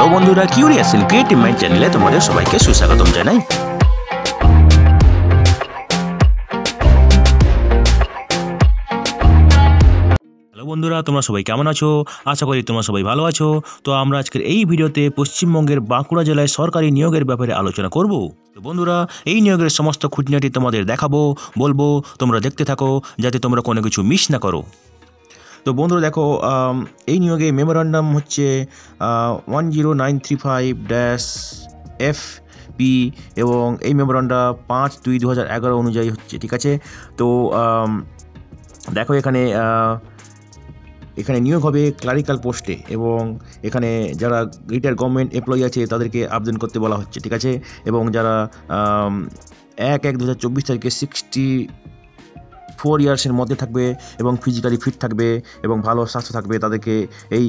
Hello বন্ধুরা, curious and creative mind চ্যানেলে তোমাদের সবাইকে সুস্বাগতম জানাই। হ্যালো বন্ধুরা, তোমরা সবাই কেমন আছো? আশা করি তোমরা সবাই ভালো আছো। তো আমরা আজকের এই ভিডিওতে পশ্চিমবঙ্গের বাঁকুড়া জেলায় সরকারি নিয়োগের ব্যাপারে আলোচনা করব। তো বন্ধুরা, এই নিয়োগের সমস্ত খুঁটিনাটি তোমাদের দেখাবো, বলবো, তোমরা দেখতে থাকো যাতে তোমরা কোনো কিছু মিস না করো। তো বন্ধুরা দেখো, এই নিয়োগে মেমোরান্ডাম হচ্ছে 10935-FP এবং এই মেমোরান্ডাম 5/2/2011 অনুযায়ী হচ্ছে, ঠিক আছে। তো দেখো এখানে নিয়োগ হবে ক্লারিক্যাল পোস্টে এবং এখানে যারা রিটায়ার্ড গভর্নমেন্ট এমপ্লয়ি আছে তাদেরকে আবেদন করতে বলা হচ্ছে, ঠিক আছে। এবং যারা 1/1/2024 তারিখে 64 ইয়ার্সের মধ্যে থাকবে এবং ফিজিক্যালি ফিট থাকবে এবং ভালো স্বাস্থ্য থাকবে তাদেরকে এই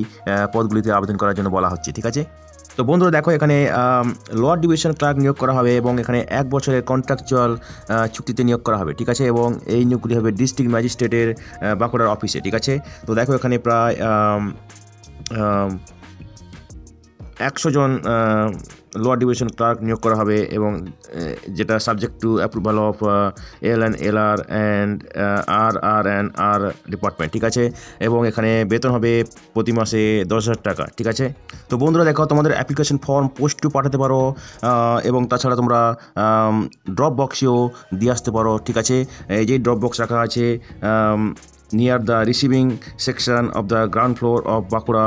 পদগুলিতে আবেদন করার জন্য বলা হচ্ছে, ঠিক আছে। তো বন্ধুরা দেখো, এখানে লোয়ার ডিভিশন ক্লার্ক নিয়োগ করা হবে এবং এখানে 1 বছরের কন্ট্রাকচুয়াল চুক্তিতে নিয়োগ করা হবে, ঠিক আছে। এবং এই নিয়োগগুলি হবে ডিস্ট্রিক্ট ম্যাজিস্ট্রেটের বাঁকুড়ার অফিসে, ঠিক আছে। তো দেখো এখানে প্রায় 100 জন লোয়ার ডিভিশন ক্লার্ক নিয়োগ করা হবে এবং যেটা subject to approval of LNLR and RR&R department, ঠিক আছে। এবং এখানে বেতন হবে প্রতি মাসে 10,000 টাকা, ঠিক আছে। তো বন্ধুরা দেখো, তোমাদের অ্যাপ্লিকেশন ফর্ম পোস্ট টু পাঠাতে পারো এবং তাছাড়া তোমরা ড্রপ বক্সেও দিয়ে আসতে পারো, ঠিক আছে। এই যে ড্রপ বক্স রাখা আছে near the receiving section of the ground floor of Bankura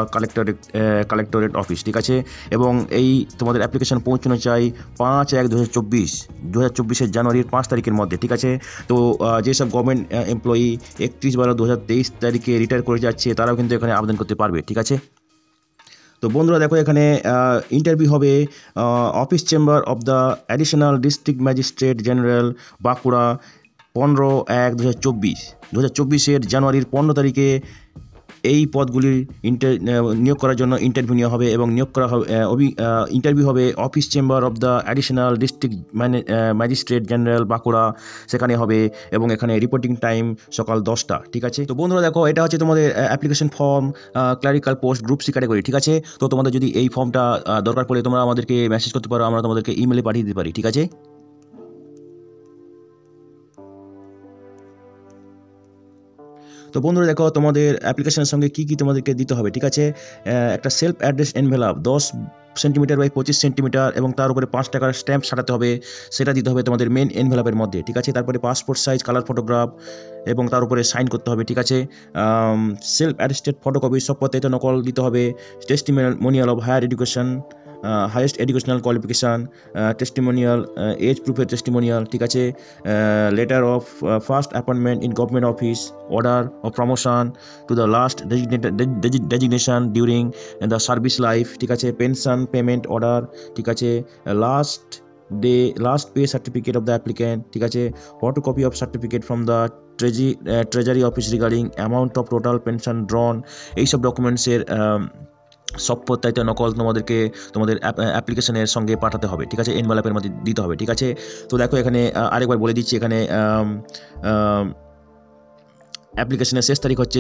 collectorate office, ঠিক আছে। এবং এই তোমাদের অ্যাপ্লিকেশন পৌঁছানো চাই 5/1/2024 জানুয়ারির 5 তারিখের মধ্যে, ঠিক আছে। তো যেসব গভর্নমেন্ট এমপ্লয়ি 31/12/2023 তারিখে রিটায়ার করে যাচ্ছে তারাও কিন্তু এখানে আবেদন করতে পারবে, ঠিক আছে। তো বন্ধুরা দেখো, এখানে ইন্টারভিউ হবে office chamber of the additional district magistrate general Bankura 15/1/2024 জানুয়ারির 15 তারিখে এই পদগুলির নিয়োগ করার জন্য ইন্টারভিউ নেওয়া হবে এবং নিয়োগ করা হবে ইন্টারভিউ হবে office chamber of the additional district magistrate general Bankura, সেখানে হবে এবং এখানে রিপোর্টিং টাইম সকাল 10টা, ঠিক আছে। তো বন্ধুরা দেখো, এটা হচ্ছে তোমাদের application form clerical post group C category, ঠিক আছে। তো তোমাদের যদি এই ফর্মটা দরকার পড়ে তোমরা আমাদেরকে মেসেজ করতে পারো, আমরা তোমাদেরকে ইমেলে পাঠিয়ে দিতে পারি, ঠিক আছে। তো বন্ধুরা দেখো, তোমাদের অ্যাপ্লিকেশনের সঙ্গে কী তোমাদেরকে দিতে হবে, ঠিক আছে। একটা self address envelope 10 centimetre by 25 centimetre এবং তার উপরে 5 টাকার স্ট্যাম্প সাটাতে হবে, সেটা দিতে হবে তোমাদের মেন এনভেলপের মধ্যে, ঠিক আছে। তারপরে পাসপোর্ট সাইজ কালার ফটোগ্রাফ এবং তার উপরে সাইন করতে হবে, ঠিক আছে। সেলফ অ্যাটেস্টেড ফটোকপি সব প্রত্যেক নকল দিতে হবে, testimonial of higher education, highest educational qualification, testimonial, age প্রুফের টেস্টিমোনিয়াল, ঠিক আছে। Letter of first appointment in government office, order of promotion to the last designation during the service life, ঠিক আছে। পেনশন পেমেন্ট অর্ডার, ঠিক আছে। Last pay certificate of the applicant, ঠিক আছে। Photocopy of certificate from the treasury office regarding amount of total pension drawn, এইসব ডকুমেন্টসের সব প্রত্যেকটা নকল তোমাদেরকে তোমাদের অ্যাপ্লিকেশনের সঙ্গে পাঠাতে হবে, ঠিক আছে। এনভেলপের মধ্যে দিতে হবে, ঠিক আছে। তো দেখো, এখানে আরেকবার বলে দিচ্ছি, এখানে অ্যাপ্লিকেশনের শেষ তারিখ হচ্ছে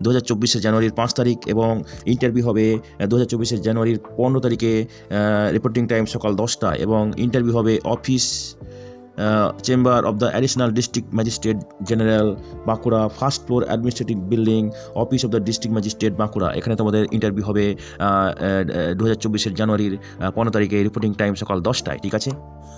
2024 জানুয়ারির 5 তারিখ এবং ইন্টারভিউ হবে 2024 জানুয়ারির 15 তারিখে, রিপোর্টিং টাইম সকাল 10টা এবং ইন্টারভিউ হবে office chamber of the additional district magistrate general Bankura, first floor administrative building, office of the district magistrate Bankura. এখানে তোমাদের ইন্টারভিউ হবে 2024 জানুয়ারির 15 তারিখে, রিপোর্টিং টাইম সকাল 10টায়, ঠিক আছে।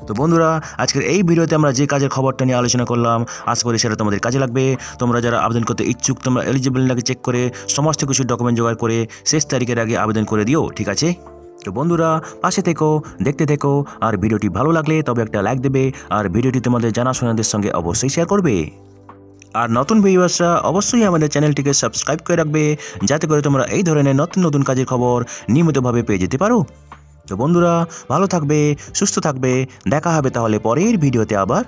তো বন্ধুরা, আজকের এই ভিডিওতে আমরা যে কাজের খবরটা নিয়ে আলোচনা করলাম, আশা করি সেটা তোমাদের কাজে লাগবে। তোমরা যারা আবেদন করতে ইচ্ছুক, তোমরা এলিজিবল নাকি চেক করে সমস্ত কিছু ডকুমেন্ট জোগাড় করে শেষ তারিখের আগে আবেদন করে দিও, ঠিক আছে। তো বন্ধুরা, পাশে থেকো, দেখতে থেকো, আর ভিডিওটি ভালো লাগলে তবে একটা লাইক দেবে আর ভিডিওটি তোমাদের জানাশোনাদের সঙ্গে অবশ্যই শেয়ার করবে। আর নতুন ভিউয়ার্সরা অবশ্যই আমাদের চ্যানেলটিকে সাবস্ক্রাইব করে রাখবে যাতে করে তোমরা এই ধরনের নতুন নতুন কাজের খবর নিয়মিতভাবে পেয়ে যেতে পারো। তো বন্ধুরা, ভালো থাকবে, সুস্থ থাকবে, দেখা হবে তাহলে পরের ভিডিওতে আবার।